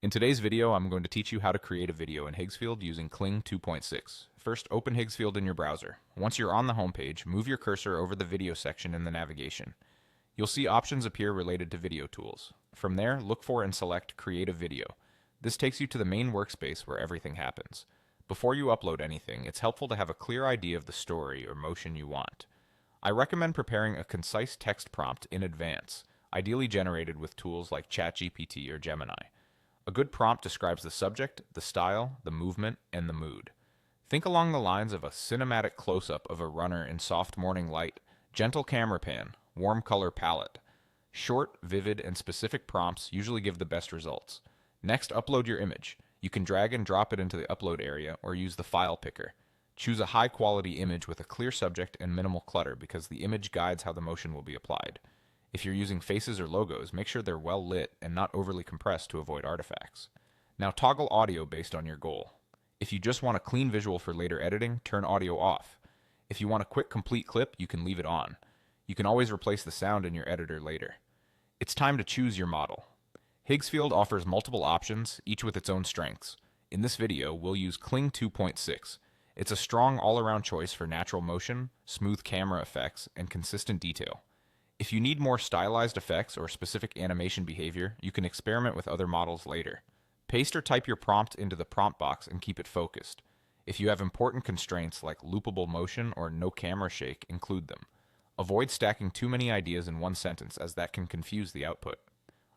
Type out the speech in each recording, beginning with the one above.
In today's video, I'm going to teach you how to create a video in Higgsfield using Kling 2.6. First, open Higgsfield in your browser. Once you're on the homepage, move your cursor over the video section in the navigation. You'll see options appear related to video tools. From there, look for and select Create a Video. This takes you to the main workspace where everything happens. Before you upload anything, it's helpful to have a clear idea of the story or motion you want. I recommend preparing a concise text prompt in advance, ideally generated with tools like ChatGPT or Gemini. A good prompt describes the subject, the style, the movement, and the mood. Think along the lines of a cinematic close-up of a runner in soft morning light, gentle camera pan, warm color palette. Short, vivid, and specific prompts usually give the best results. Next, upload your image. You can drag and drop it into the upload area or use the file picker. Choose a high-quality image with a clear subject and minimal clutter because the image guides how the motion will be applied. If you're using faces or logos, make sure they're well lit and not overly compressed to avoid artifacts. Now toggle audio based on your goal. If you just want a clean visual for later editing, turn audio off. If you want a quick complete clip, you can leave it on. You can always replace the sound in your editor later. It's time to choose your model. Higgsfield offers multiple options, each with its own strengths. In this video, we'll use Kling 2.6. It's a strong all-around choice for natural motion, smooth camera effects, and consistent detail. If you need more stylized effects or specific animation behavior, you can experiment with other models later. Paste or type your prompt into the prompt box and keep it focused. If you have important constraints like loopable motion or no camera shake, include them. Avoid stacking too many ideas in one sentence as that can confuse the output.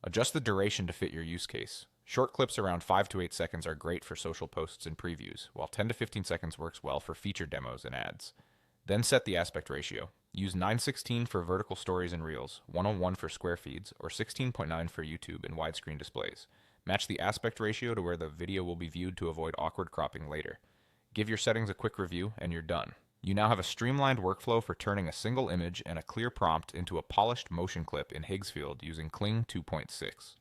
Adjust the duration to fit your use case. Short clips around 5 to 8 seconds are great for social posts and previews, while 10 to 15 seconds works well for feature demos and ads. Then set the aspect ratio. Use 9:16 for vertical stories and reels, 101 for square feeds, or 16:9 for YouTube and widescreen displays. Match the aspect ratio to where the video will be viewed to avoid awkward cropping later. Give your settings a quick review, and you're done. You now have a streamlined workflow for turning a single image and a clear prompt into a polished motion clip in Higgsfield using Kling 2.6.